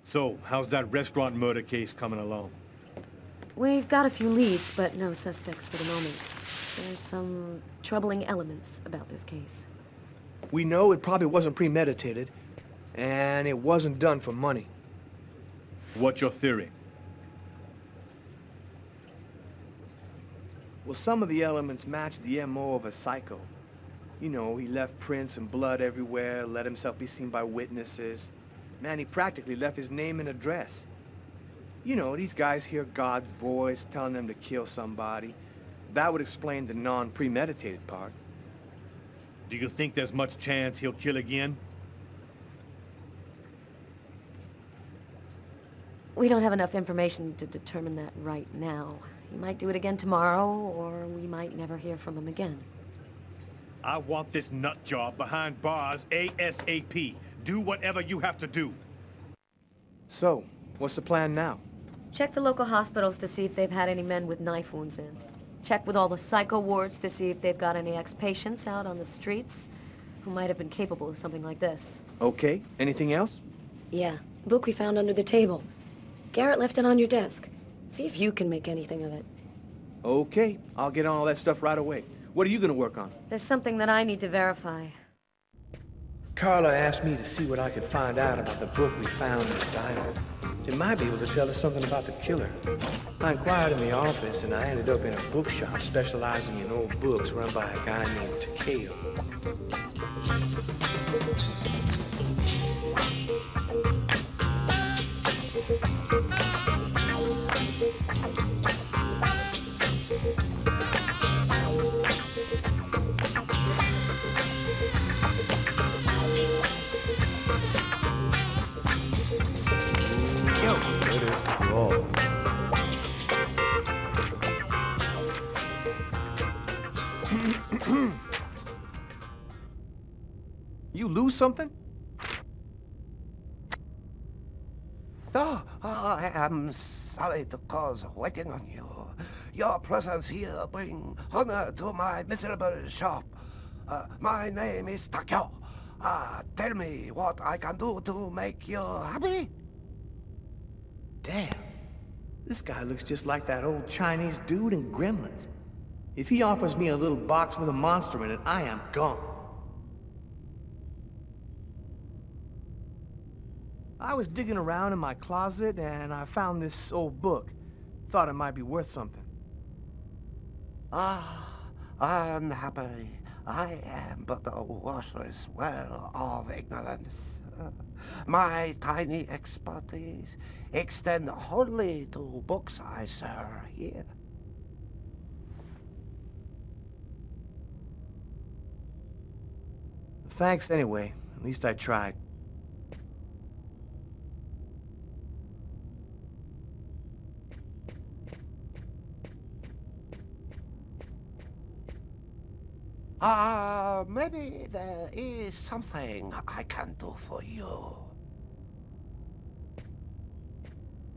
So, how's that restaurant murder case coming along? We've got a few leads, but no suspects for the moment. There's some troubling elements about this case. We know it probably wasn't premeditated, and it wasn't done for money. What's your theory? Well, some of the elements match the MO of a psycho. You know, he left prints and blood everywhere, let himself be seen by witnesses. Man, he practically left his name and address. You know, these guys hear God's voice telling them to kill somebody. That would explain the non-premeditated part. Do you think there's much chance he'll kill again? We don't have enough information to determine that right now. He might do it again tomorrow, or we might never hear from him again. I want this nut job behind bars ASAP. Do whatever you have to do. So, what's the plan now? Check the local hospitals to see if they've had any men with knife wounds in. Check with all the psycho wards to see if they've got any ex-patients out on the streets who might have been capable of something like this. Okay, anything else? Yeah, the book we found under the table. Garrett left it on your desk. See if you can make anything of it. Okay, I'll get on all that stuff right away. What are you gonna work on? There's something that I need to verify. Carla asked me to see what I could find out about the book we found in the diner. It might be able to tell us something about the killer. I inquired in the office, and I ended up in a bookshop specializing in old books run by a guy named Takeo. You lose something? Oh, I am sorry to cause waiting on you. Your presence here bring honor to my miserable shop. My name is Takeo. Tell me what I can do to make you happy? Damn. This guy looks just like that old Chinese dude in Gremlins. If he offers me a little box with a monster in it, I am gone. I was digging around in my closet and I found this old book. Thought it might be worth something. Unhappy. I am but a worthless well of ignorance. My tiny expertise extend wholly to books I serve here. Thanks anyway. At least I tried. Maybe there is something I can do for you.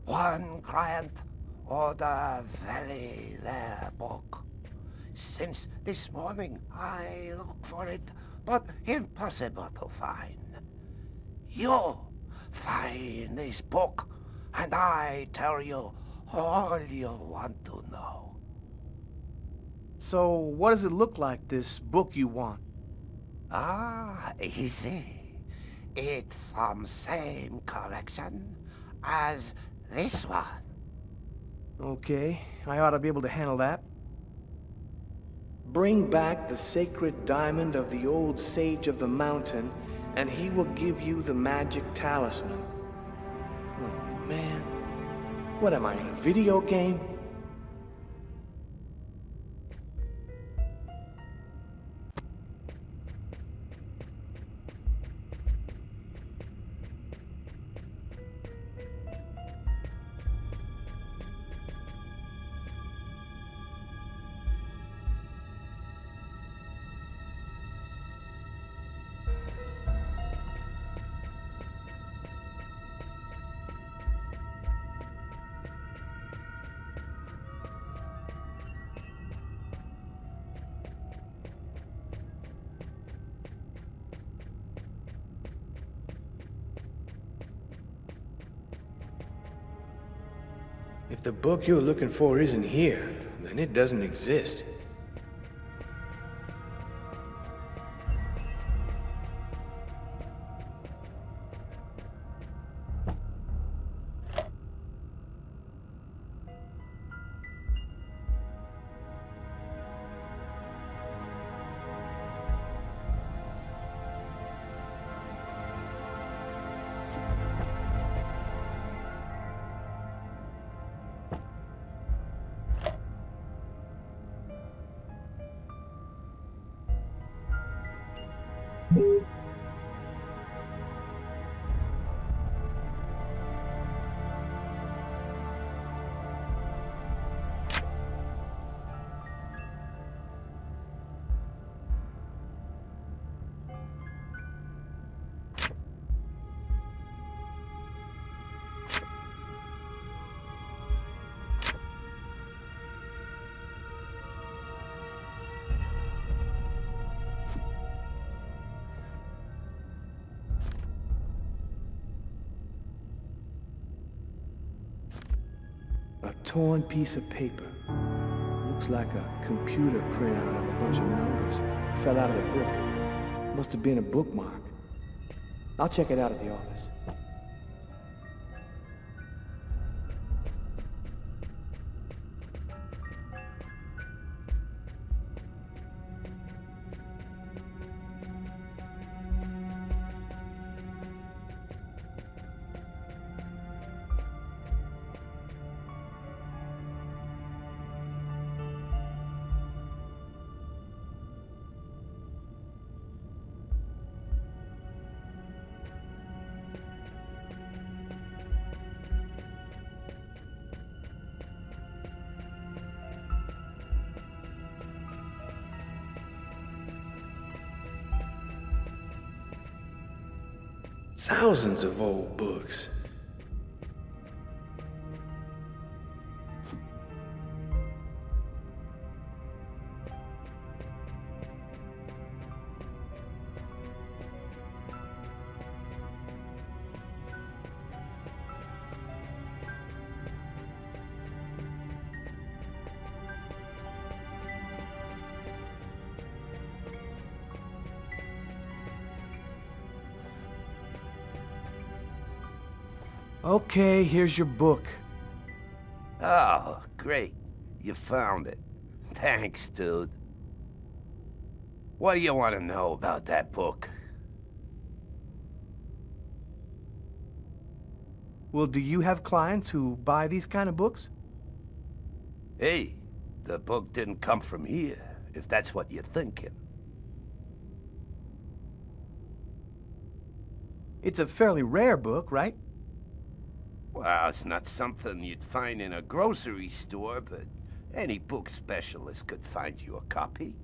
One client ordered very rare book. Since this morning I look for it, but impossible to find. You find this book, and I tell you all you want to know. So, what does it look like, this book you want? Easy. It from same collection as this one. Okay, I ought to be able to handle that. Bring back the sacred diamond of the old sage of the mountain, and he will give you the magic talisman. Oh, man. What am I, in a video game? If the book you're looking for isn't here, then it doesn't exist. A torn piece of paper. Looks like a computer printout of a bunch of numbers. Fell out of the book. Must have been a bookmark. I'll check it out at the office. Thousands of old books. Okay, here's your book. Oh, great. You found it. Thanks, dude. What do you want to know about that book? Well, do you have clients who buy these kind of books? Hey, the book didn't come from here, if that's what you're thinking. It's a fairly rare book, right? Well, it's not something you'd find in a grocery store, but any book specialist could find you a copy.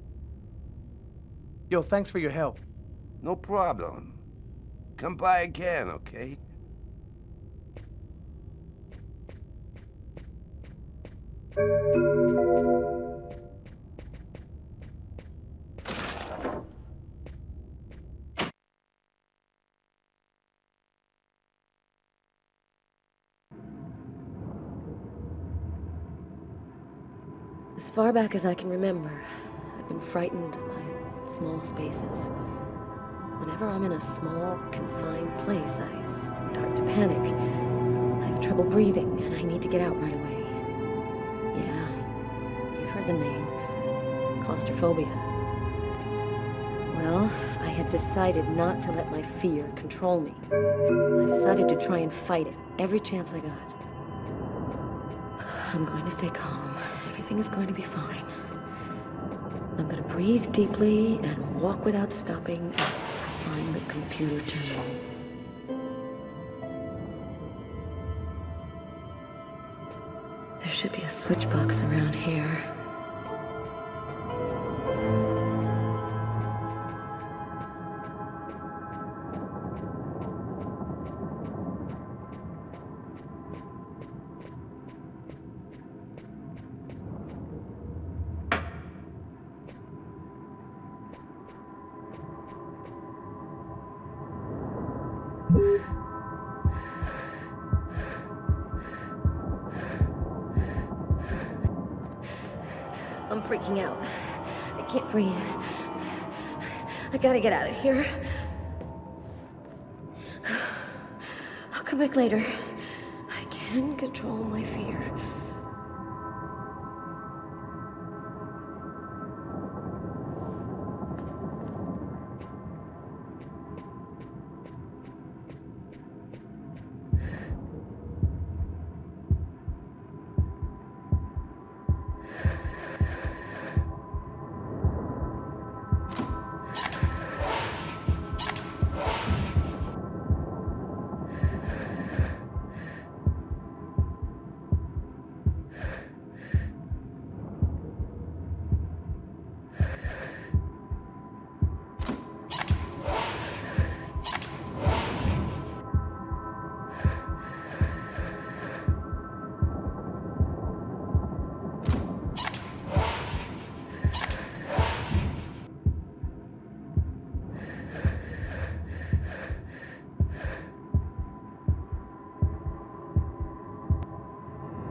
Yo, thanks for your help. No problem. Come by again, okay? As far back as I can remember, I've been frightened by small spaces. Whenever I'm in a small, confined place, I start to panic. I have trouble breathing, and I need to get out right away. Yeah, you've heard the name. Claustrophobia. Well, I had decided not to let my fear control me. I decided to try and fight it every chance I got. I'm going to stay calm. Everything is going to be fine. I'm going to breathe deeply and walk without stopping until I find the computer terminal. There should be a switch box around here. I'm freaking out. I can't breathe. I gotta get out of here. I'll come back later. I can control my fear.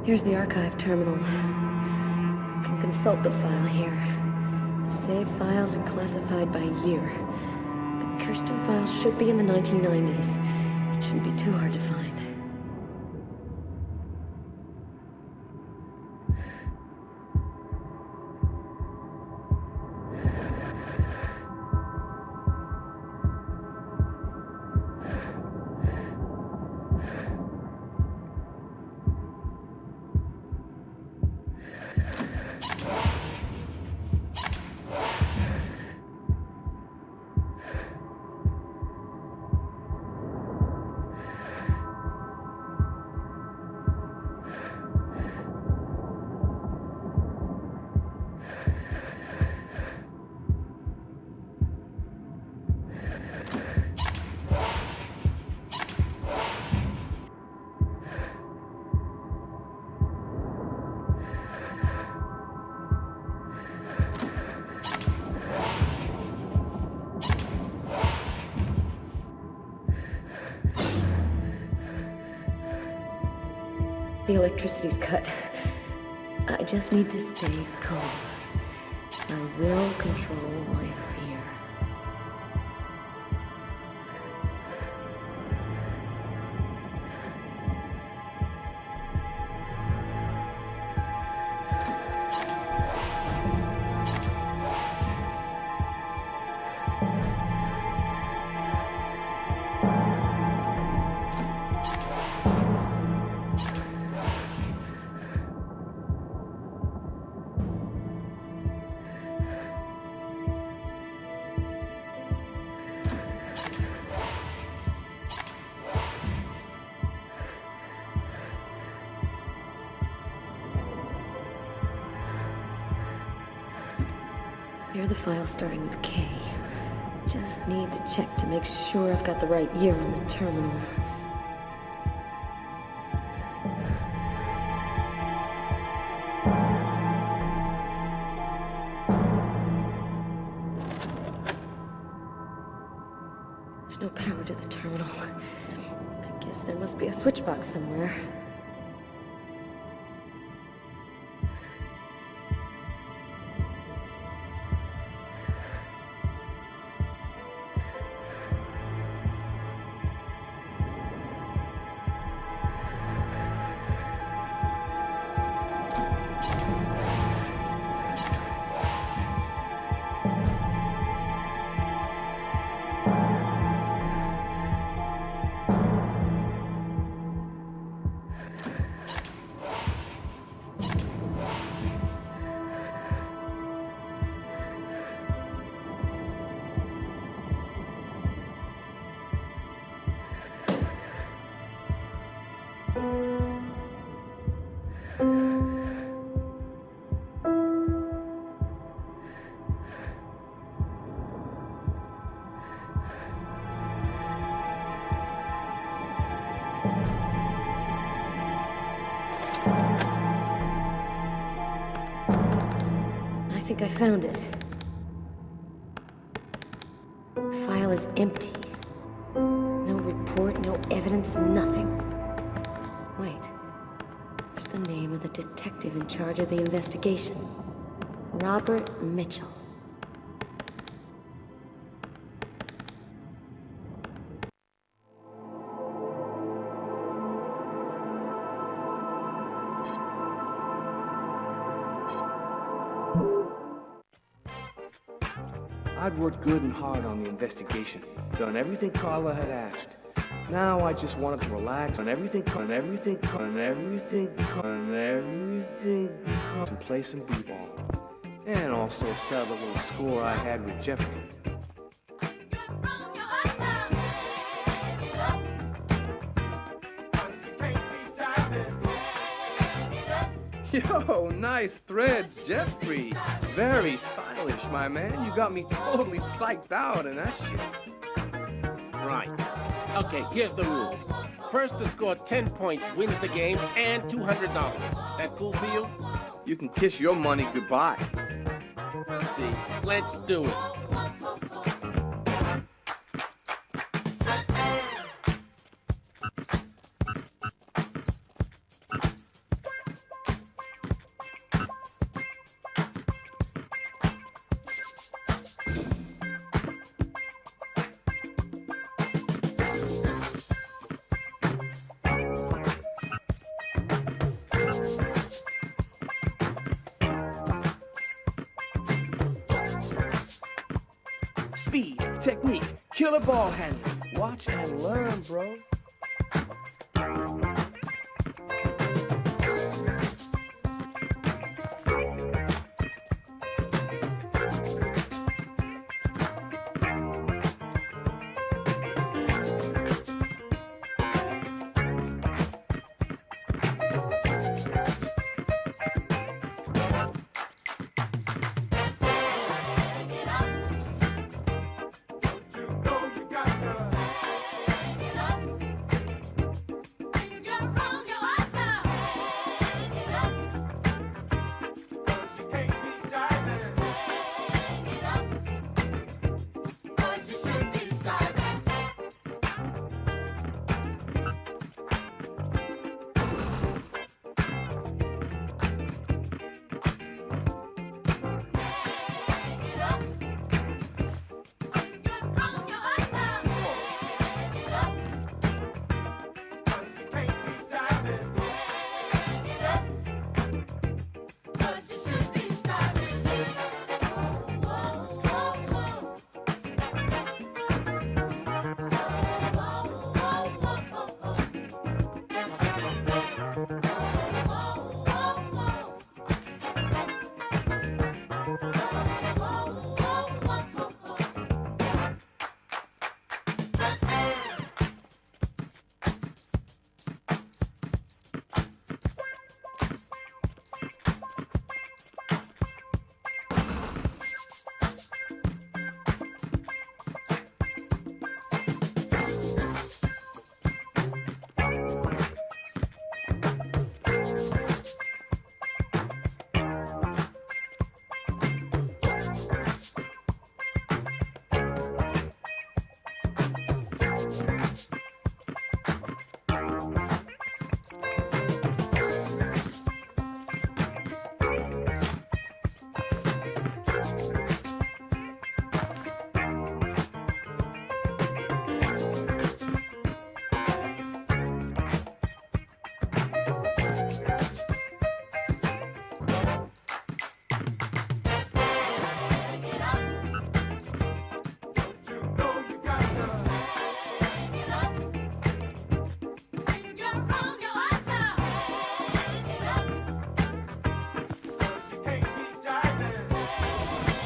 Here's the archive terminal. I can consult the file here. The save files are classified by year. The Kirsten files should be in the 1990s. It shouldn't be too hard to find. The electricity's cut. I just need to stay calm. I will control my fear. Here are the files starting with K. Just need to check to make sure I've got the right year on the terminal. There's no power to the terminal. I guess there must be a switch box somewhere. I think I found it. The file is empty. No report, no evidence, nothing. Wait. There's the name of the detective in charge of the investigation. Robert Mitchell. I'd worked good and hard on the investigation, done everything Carla had asked. Now I just wanted to relax and play some b-ball. And also sell the little score I had with Jeffrey. Yo, nice threads, Jeffrey. Very stylish, my man. You got me totally psyched out in that shit. Right. Okay, here's the rules. First to score 10 points wins the game and $200. That cool for you? You can kiss your money goodbye. See, let's do it. Speed, technique, killer ball handling. Watch and learn, bro.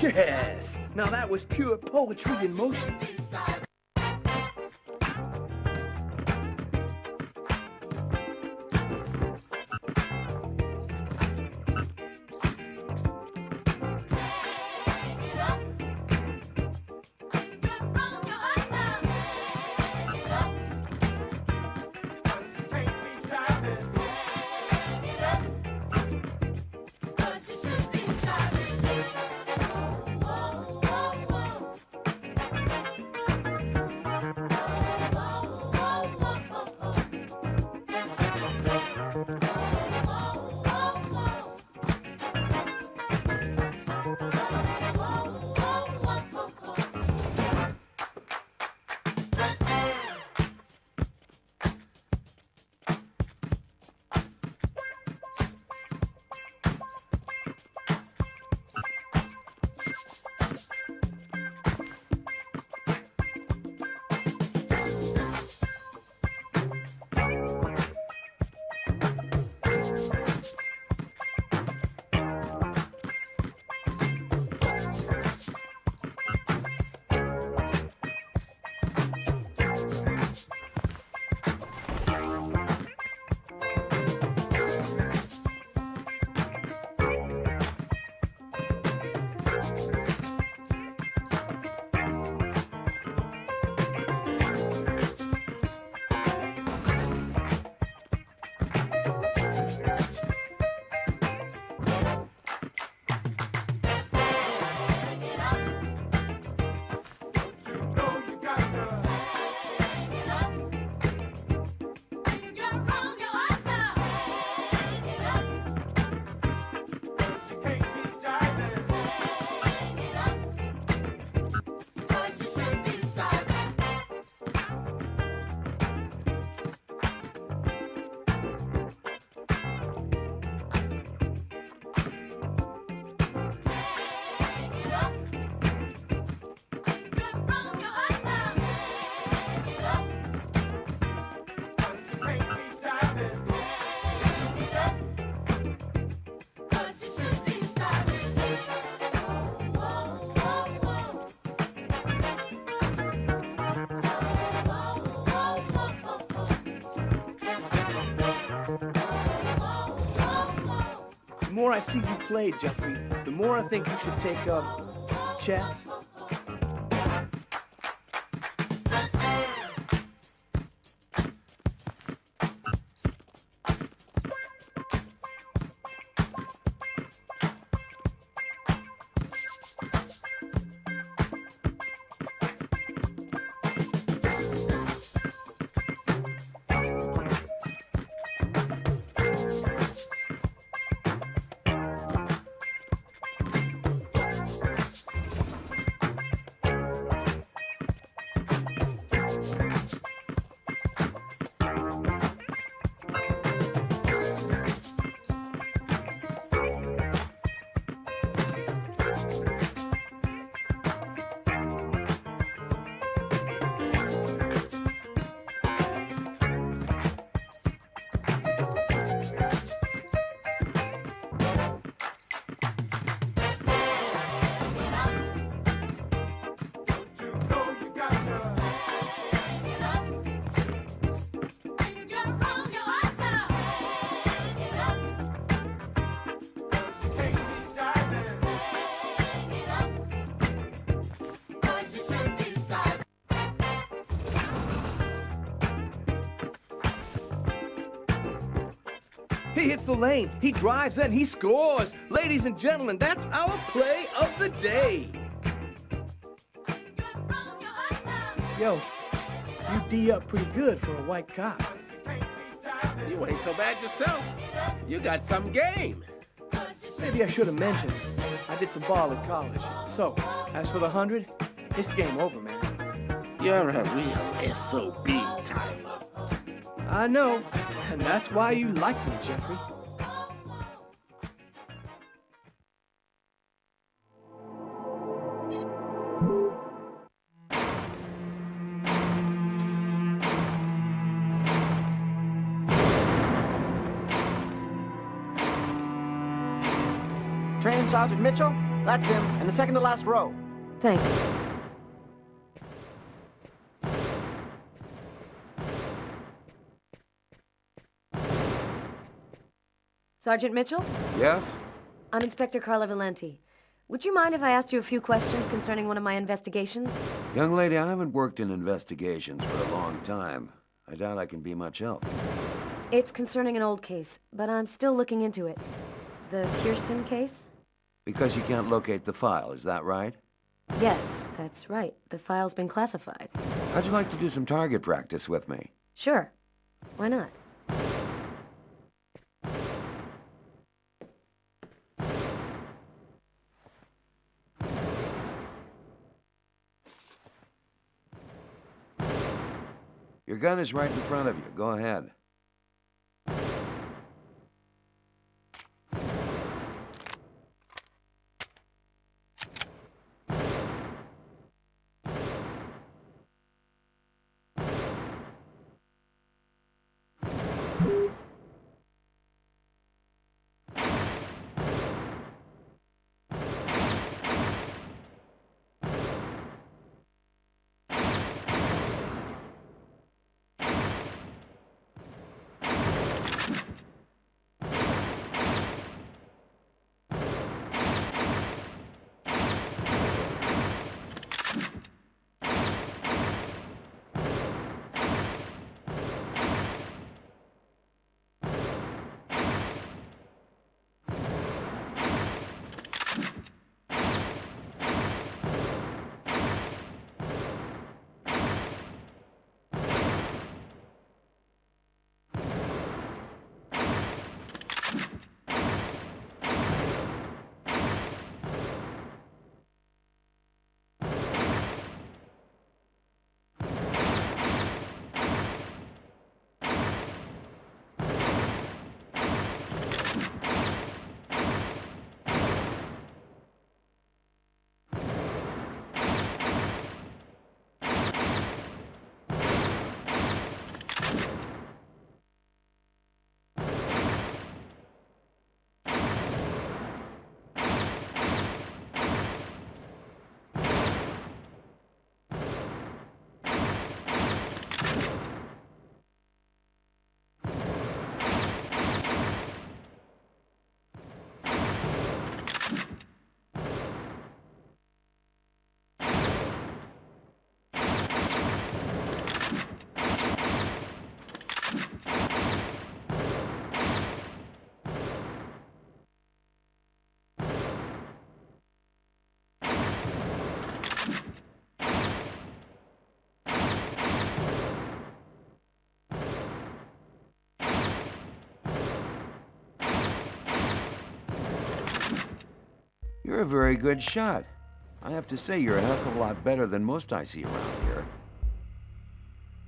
Yes! Now that was pure poetry in motion. more I see you play, Jeffrey, the more I think you should take up chess. He hits the lane, he drives in, he scores. Ladies and gentlemen, that's our play of the day. Yo, you D up pretty good for a white cop. You ain't so bad yourself. You got some game. Maybe I should have mentioned, I did some ball at college. So, as for the 100, it's game over, man. You're a real SOB type. I know, and that's why you like me, Jeffrey. Train Sergeant Mitchell? That's him, in the second to last row. Thanks. Sergeant Mitchell? Yes? I'm Inspector Carla Valenti. Would you mind if I asked you a few questions concerning one of my investigations? Young lady, I haven't worked in investigations for a long time. I doubt I can be much help. It's concerning an old case, but I'm still looking into it. The Kirsten case? Because you can't locate the file, is that right? Yes, that's right. The file's been classified. How'd you like to do some target practice with me? Sure. Why not? Your gun is right in front of you. Go ahead. You're a very good shot. I have to say, you're a heck of a lot better than most I see around here.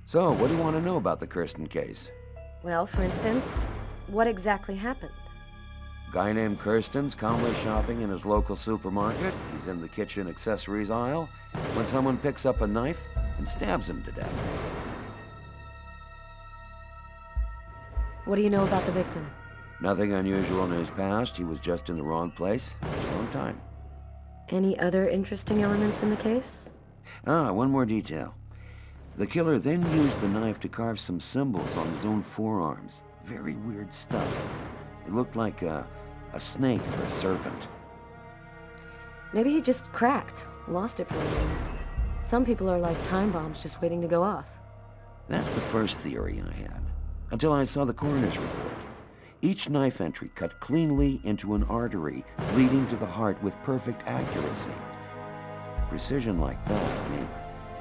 So, what do you want to know about the Kirsten case? Well, for instance, what exactly happened? Guy named Kirsten's calmly shopping in his local supermarket. He's in the kitchen accessories aisle when someone picks up a knife and stabs him to death. What do you know about the victim? Nothing unusual in his past. He was just in the wrong place at the wrong time. Any other interesting elements in the case? One more detail. The killer then used the knife to carve some symbols on his own forearms. Very weird stuff. It looked like a snake or a serpent. Maybe he just cracked, lost it for a minute. Some people are like time bombs just waiting to go off. That's the first theory I had, until I saw the coroner's report. Each knife entry cut cleanly into an artery leading to the heart with perfect accuracy. Precision like that, I mean,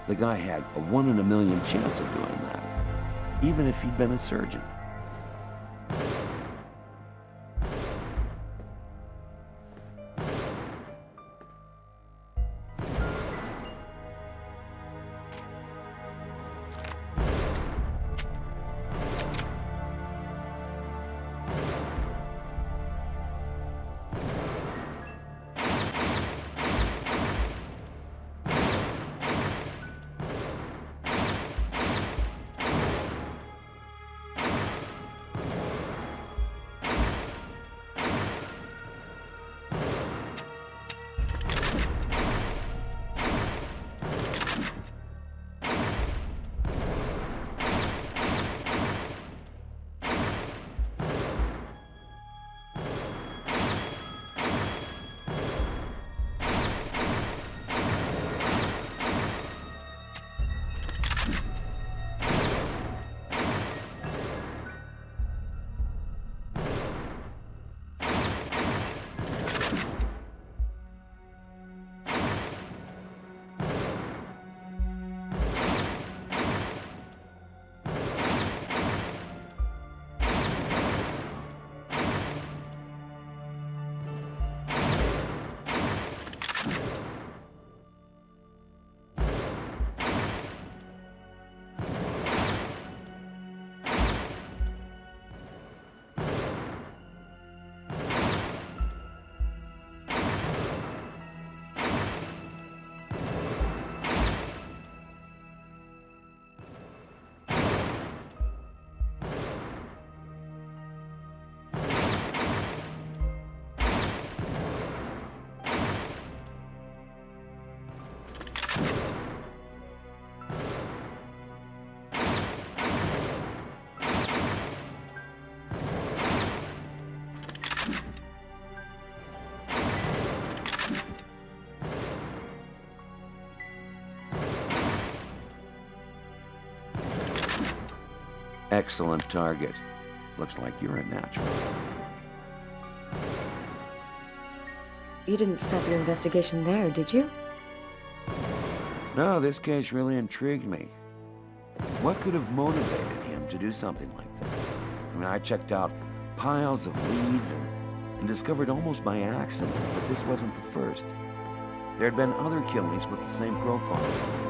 the guy had a 1 in a million chance of doing that, even if he'd been a surgeon. Excellent target. Looks like you're a natural. You didn't stop your investigation there, did you? No, this case really intrigued me. What could have motivated him to do something like that? I mean, I checked out piles of leads and discovered almost by accident that this wasn't the first. There had been other killings with the same profile.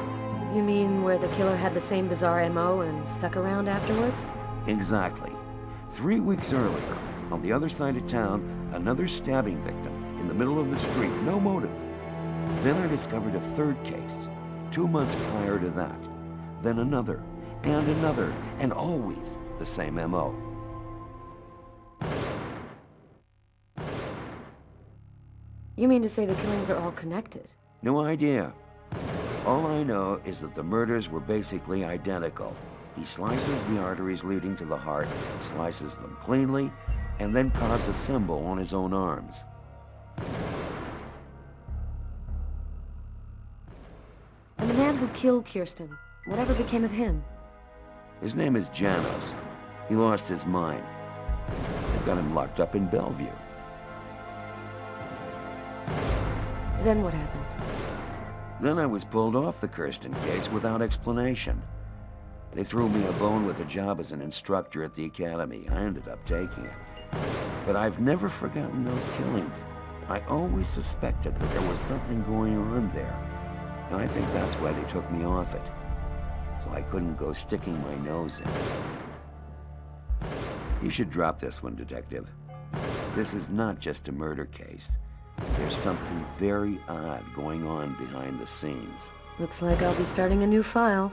You mean where the killer had the same bizarre MO and stuck around afterwards? Exactly. 3 weeks earlier, on the other side of town, another stabbing victim in the middle of the street, no motive. Then I discovered a third case, 2 months prior to that. Then another, and always the same MO. You mean to say the killings are all connected? No idea. All I know is that the murders were basically identical. He slices the arteries leading to the heart, slices them cleanly, and then carves a symbol on his own arms. And the man who killed Kirsten, whatever became of him? His name is Janos. He lost his mind. They've got him locked up in Bellevue. Then what happened? Then I was pulled off the Kirsten case without explanation. They threw me a bone with a job as an instructor at the academy. I ended up taking it. But I've never forgotten those killings. I always suspected that there was something going on there, and I think that's why they took me off it, so I couldn't go sticking my nose in it. You should drop this one, Detective. This is not just a murder case. There's something very odd going on behind the scenes. Looks like I'll be starting a new file.